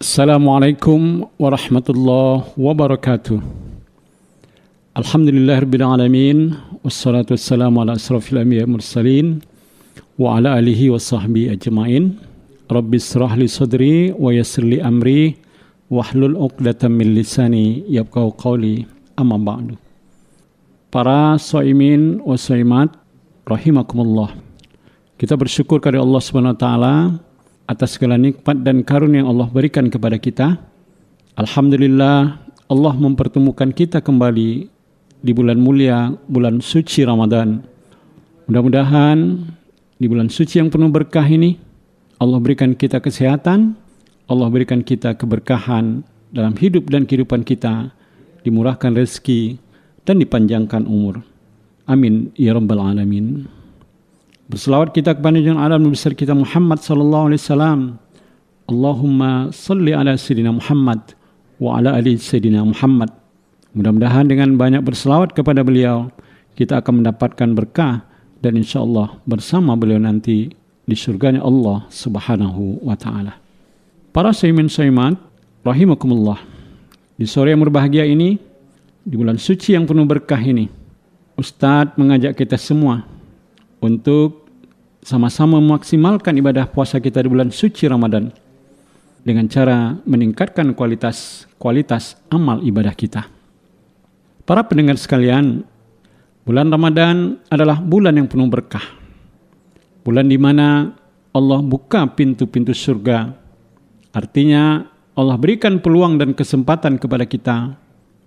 Assalamualaikum warahmatullahi wabarakatuh. Alhamdulillahirabbil alamin wassalatu wassalamu ala asrofil anbiya'i mursalin wa ala alihi wa sahbihi ajmain. Rabbis shrah li sadri wa yassir li amri wahlul 'uqdatam min lisani yafqahu qawli. Amma ba'du. Para shaimin wa shaimat rahimakumullah. Kita bersyukur kepada Allah Subhanahu wa taala atas segala nikmat dan karunia yang Allah berikan kepada kita. Alhamdulillah, Allah mempertemukan kita kembali di bulan mulia, bulan suci Ramadan. Mudah-mudahan di bulan suci yang penuh berkah ini, Allah berikan kita kesehatan, Allah berikan kita keberkahan dalam hidup dan kehidupan kita, dimurahkan rezeki dan dipanjangkan umur. Amin ya rabbal alamin. Berselawat kita kepada junjungan alam besar kita Muhammad sallallahu alaihi wasallam. Allahumma salli ala sayyidina Muhammad wa ala ali sayyidina Muhammad. Mudah-mudahan dengan banyak berselawat kepada beliau, kita akan mendapatkan berkah dan insyaallah bersama beliau nanti di surganya Allah Subhanahu wa taala. Para shaimin shaimat rahimakumullah. Di sore yang berbahagia ini, di bulan suci yang penuh berkah ini, Ustadz mengajak kita semua untuk sama-sama memaksimalkan ibadah puasa kita di bulan suci Ramadan dengan cara meningkatkan kualitas amal ibadah kita. Para pendengar sekalian, bulan Ramadan adalah bulan yang penuh berkah. Bulan di mana Allah buka pintu-pintu surga. Artinya Allah berikan peluang dan kesempatan kepada kita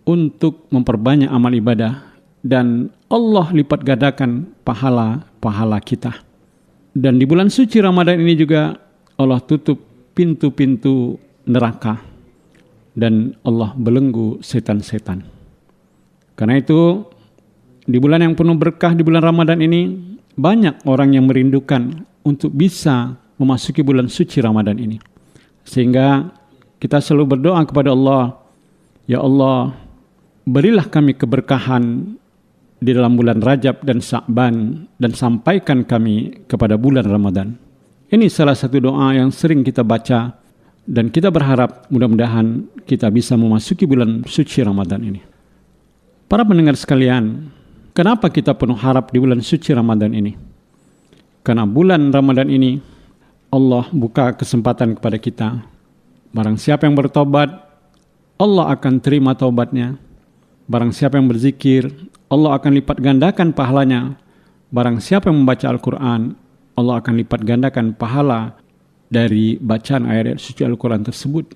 untuk memperbanyak amal ibadah dan Allah lipat gandakan pahala kita. Dan di bulan suci Ramadan ini juga Allah tutup pintu-pintu neraka dan Allah belenggu setan-setan. Karena itu di bulan yang penuh berkah di bulan Ramadan ini banyak orang yang merindukan untuk bisa memasuki bulan suci Ramadan ini. Sehingga kita selalu berdoa kepada Allah, ya Allah, berilah kami keberkahan di dalam bulan Rajab dan Sya'ban dan sampaikan kami kepada bulan Ramadan. Ini salah satu doa yang sering kita baca dan kita berharap mudah-mudahan kita bisa memasuki bulan suci Ramadan ini. Para pendengar sekalian, kenapa kita penuh harap di bulan suci Ramadan ini? Karena bulan Ramadan ini Allah buka kesempatan kepada kita. Barang siapa yang bertobat, Allah akan terima taubatnya. Barang siapa yang berzikir, Allah akan lipat gandakan pahalanya. Barang siapa yang membaca Al-Quran, Allah akan lipat gandakan pahala dari bacaan ayat-ayat suci Al-Quran tersebut.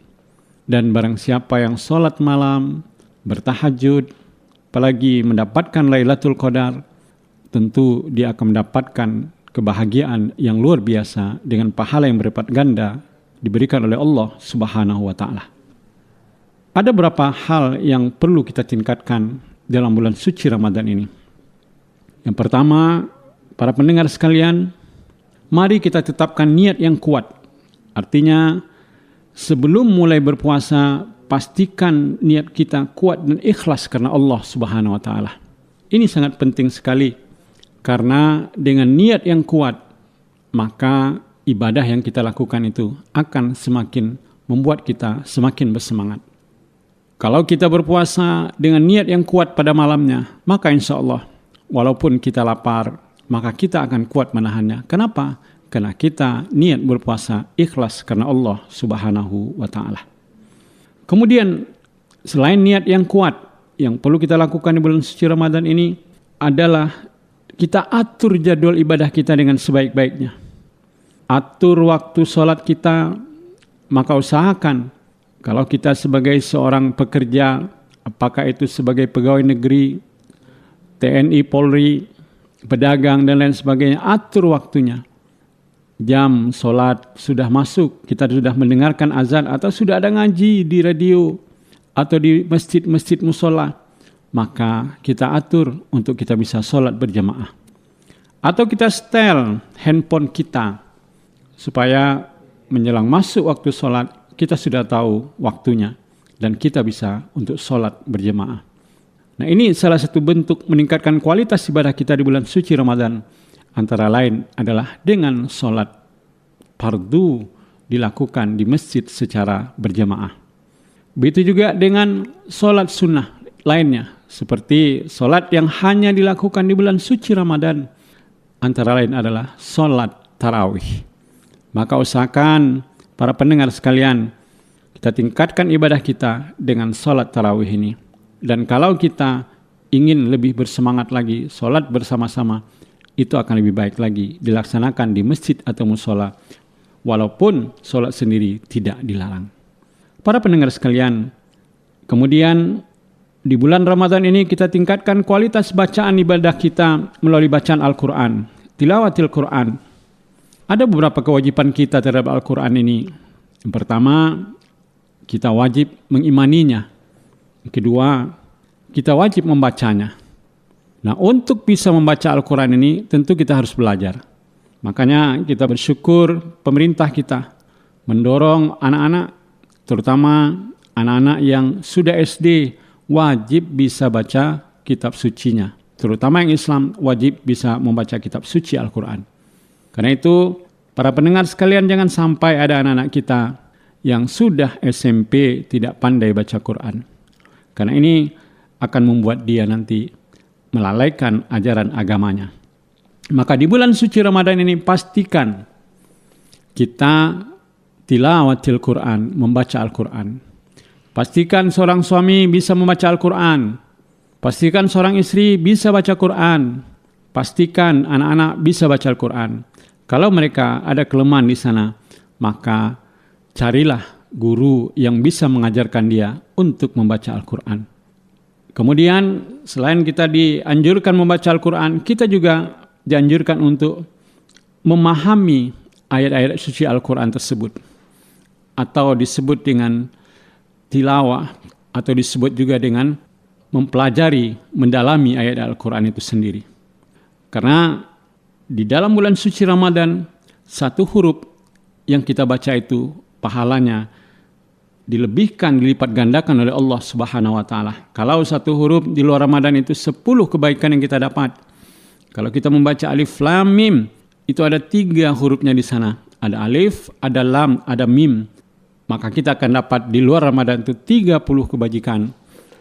Dan barang siapa yang sholat malam, bertahajud, apalagi mendapatkan Lailatul Qadar, tentu dia akan mendapatkan kebahagiaan yang luar biasa dengan pahala yang berlipat ganda diberikan oleh Allah Subhanahu wa taala. Ada beberapa hal yang perlu kita tingkatkan dalam bulan suci Ramadan ini. Yang pertama, para pendengar sekalian, mari kita tetapkan niat yang kuat. Artinya, sebelum mulai berpuasa, pastikan niat kita kuat dan ikhlas karena Allah Subhanahu wa taala. Ini sangat penting sekali, karena dengan niat yang kuat, maka ibadah yang kita lakukan itu akan semakin membuat kita semakin bersemangat. Kalau kita berpuasa dengan niat yang kuat pada malamnya, maka insya Allah, walaupun kita lapar, maka kita akan kuat menahannya. Kenapa? Karena kita niat berpuasa ikhlas karena Allah Subhanahu wa ta'ala. Kemudian, selain niat yang kuat, yang perlu kita lakukan di bulan suci Ramadan ini adalah kita atur jadwal ibadah kita dengan sebaik-baiknya. Atur waktu sholat kita, maka usahakan kalau kita sebagai seorang pekerja, apakah itu sebagai pegawai negeri, TNI, Polri, pedagang dan lain sebagainya, atur waktunya. Jam sholat sudah masuk, kita sudah mendengarkan azan atau sudah ada ngaji di radio atau di masjid-masjid musola, maka kita atur untuk kita bisa sholat berjamaah. Atau kita setel handphone kita supaya menjelang masuk waktu sholat, kita sudah tahu waktunya dan kita bisa untuk sholat berjamaah. Nah, ini salah satu bentuk meningkatkan kualitas ibadah kita di bulan suci Ramadan. Antara lain adalah dengan sholat fardu dilakukan di masjid secara berjamaah. Begitu juga dengan sholat sunnah lainnya, seperti sholat yang hanya dilakukan di bulan suci Ramadan, antara lain adalah sholat tarawih. Maka usahakan para pendengar sekalian, kita tingkatkan ibadah kita dengan sholat tarawih ini. Dan kalau kita ingin lebih bersemangat lagi, sholat bersama-sama, itu akan lebih baik lagi dilaksanakan di masjid atau musola, walaupun sholat sendiri tidak dilarang. Para pendengar sekalian, kemudian di bulan Ramadan ini kita tingkatkan kualitas bacaan ibadah kita melalui bacaan Al-Quran, tilawatil Quran. Ada beberapa kewajiban kita terhadap Al-Quran ini. Yang pertama, kita wajib mengimaninya. Yang kedua, kita wajib membacanya. Nah, untuk bisa membaca Al-Quran ini tentu kita harus belajar. Makanya kita bersyukur pemerintah kita mendorong anak-anak, terutama anak-anak yang sudah SD, wajib bisa baca kitab sucinya. Terutama yang Islam wajib bisa membaca kitab suci Al-Quran. Karena itu, para pendengar sekalian, jangan sampai ada anak-anak kita yang sudah SMP tidak pandai baca Quran. Karena ini akan membuat dia nanti melalaikan ajaran agamanya. Maka di bulan suci Ramadan ini pastikan kita tilawatil Quran, membaca Al-Quran. Pastikan seorang suami bisa membaca Al-Quran. Pastikan seorang istri bisa baca Quran. Pastikan anak-anak bisa baca Al-Quran. Kalau mereka ada kelemahan di sana, maka carilah guru yang bisa mengajarkan dia untuk membaca Al-Quran. Kemudian selain kita dianjurkan membaca Al-Quran, kita juga dianjurkan untuk memahami ayat-ayat suci Al-Quran tersebut. Atau disebut dengan tilawah, atau disebut juga dengan mempelajari, mendalami ayat Al-Quran itu sendiri. Karena di dalam bulan suci Ramadan, satu huruf yang kita baca itu pahalanya dilebihkan, dilipat gandakan oleh Allah Subhanahu wa taala. Kalau satu huruf di luar Ramadan itu 10 kebaikan yang kita dapat. Kalau kita membaca alif lam mim, itu ada 3 hurufnya di sana. Ada alif, ada lam, ada mim. Maka kita akan dapat di luar Ramadan itu 30 kebajikan.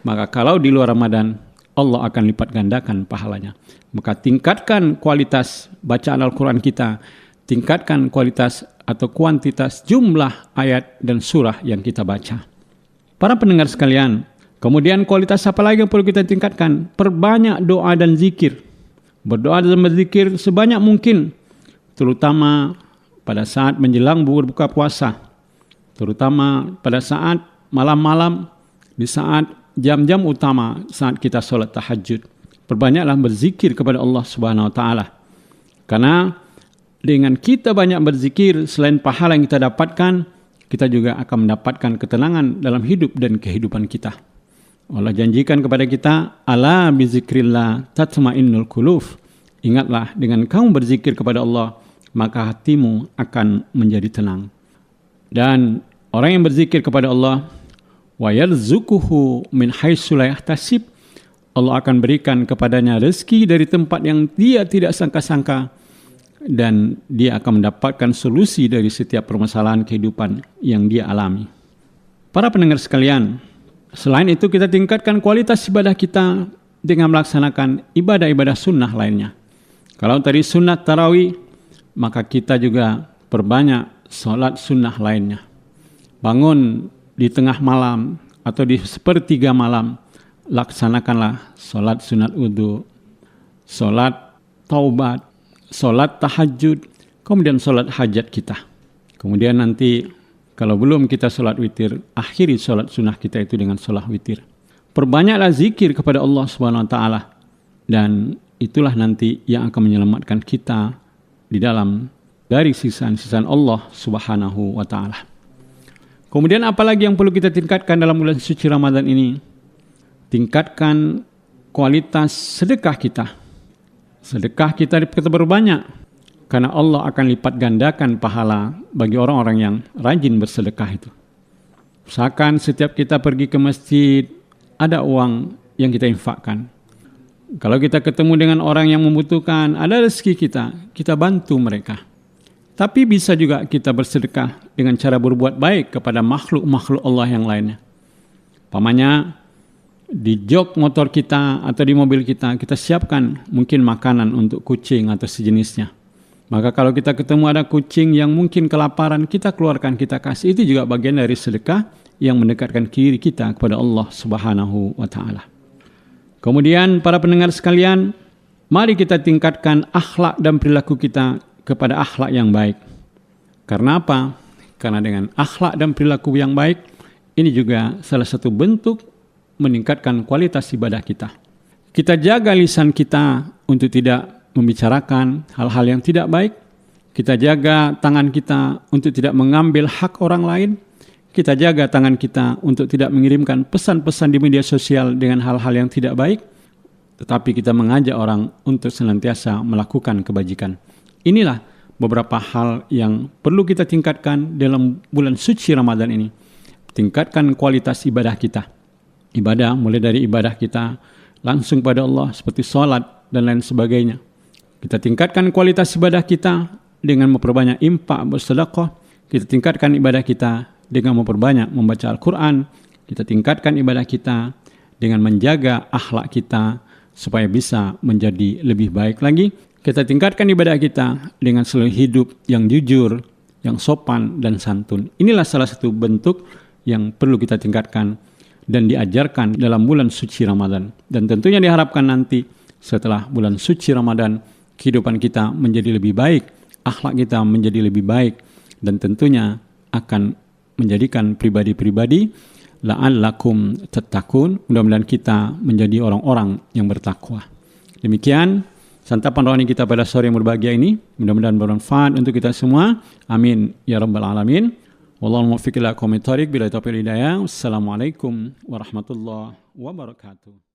Maka kalau di luar Ramadan, Allah akan lipat gandakan pahalanya. Maka tingkatkan kualitas bacaan Al-Quran kita, tingkatkan kualitas atau kuantitas jumlah ayat dan surah yang kita baca. Para pendengar sekalian, kemudian kualitas apa lagi yang perlu kita tingkatkan? Perbanyak doa dan zikir. Berdoa dan berzikir sebanyak mungkin, terutama pada saat menjelang berbuka puasa, terutama pada saat malam-malam, di saat jam-jam utama saat kita sholat tahajud. Perbanyaklah berzikir kepada Allah Subhanahu wa taala. Karena dengan kita banyak berzikir, selain pahala yang kita dapatkan, kita juga akan mendapatkan ketenangan dalam hidup dan kehidupan kita. Allah janjikan kepada kita, ala bizikrillah tatma'innul qulub. Ingatlah, dengan kamu berzikir kepada Allah, maka hatimu akan menjadi tenang. Dan orang yang berzikir kepada Allah, wa yarzuquhu min haitsu la yahtasib, Allah akan berikan kepadanya rezeki dari tempat yang dia tidak sangka-sangka, dan dia akan mendapatkan solusi dari setiap permasalahan kehidupan yang dia alami. Para pendengar sekalian, selain itu kita tingkatkan kualitas ibadah kita dengan melaksanakan ibadah-ibadah sunnah lainnya. Kalau tadi sunnah tarawih, maka kita juga perbanyak sholat sunnah lainnya. Bangun di tengah malam atau di sepertiga malam, laksanakanlah sholat sunat wudu, sholat taubat, sholat tahajud, kemudian sholat hajat kita. Kemudian nanti kalau belum kita sholat witir, akhiri sholat sunnah kita itu dengan sholat witir. Perbanyaklah zikir kepada Allah Subhanahu wa taala, dan itulah nanti yang akan menyelamatkan kita di dalam dari sisaan-sisaan Allah Subhanahu wa taala. Kemudian apalagi yang perlu kita tingkatkan dalam bulan suci Ramadan ini? Tingkatkan kualitas sedekah kita. Sedekah kita berbanyak, karena Allah akan lipat gandakan pahala bagi orang-orang yang rajin bersedekah itu. Usahakan setiap kita pergi ke masjid, ada uang yang kita infakkan. Kalau kita ketemu dengan orang yang membutuhkan, ada rezeki kita bantu mereka. Tapi bisa juga kita bersedekah dengan cara berbuat baik kepada makhluk-makhluk Allah yang lainnya. Umpamanya di jok motor kita atau di mobil kita siapkan mungkin makanan untuk kucing atau sejenisnya. Maka kalau kita ketemu ada kucing yang mungkin kelaparan, kita keluarkan, kita kasih. Itu juga bagian dari sedekah yang mendekatkan diri kita kepada Allah Subhanahu wa Ta'ala. Kemudian para pendengar sekalian, mari kita tingkatkan akhlak dan perilaku kita kepada akhlak yang baik. Karena apa? Karena dengan akhlak dan perilaku yang baik, ini juga salah satu bentuk meningkatkan kualitas ibadah kita. Kita jaga lisan kita untuk tidak membicarakan hal-hal yang tidak baik. Kita jaga tangan kita untuk tidak mengambil hak orang lain. Kita jaga tangan kita untuk tidak mengirimkan pesan-pesan di media sosial dengan hal-hal yang tidak baik. Tetapi kita mengajak orang untuk senantiasa melakukan kebajikan. Inilah beberapa hal yang perlu kita tingkatkan dalam bulan suci Ramadan ini. Tingkatkan kualitas ibadah kita. Ibadah mulai dari ibadah kita langsung pada Allah seperti sholat dan lain sebagainya. Kita tingkatkan kualitas ibadah kita dengan memperbanyak infak bersedekah. Kita tingkatkan ibadah kita dengan memperbanyak membaca Al-Quran. Kita tingkatkan ibadah kita dengan menjaga akhlak kita supaya bisa menjadi lebih baik lagi. Kita tingkatkan ibadah kita dengan selalu hidup yang jujur, yang sopan dan santun. Inilah salah satu bentuk yang perlu kita tingkatkan dan diajarkan dalam bulan suci Ramadan. Dan tentunya diharapkan nanti setelah bulan suci Ramadan, kehidupan kita menjadi lebih baik, akhlak kita menjadi lebih baik, dan tentunya akan menjadikan pribadi-pribadi la'allakum tattaqun. Mudah-mudahan kita menjadi orang-orang yang bertakwa. Demikian santapan rohani kita pada sore yang berbahagia ini. Mudah-mudahan bermanfaat untuk kita semua. Amin ya rabbal alamin. Wallahu muwaffiq ila aqwamit thoriq bila taufiq hidayah. Wassalamualaikum warahmatullahi wabarakatuh.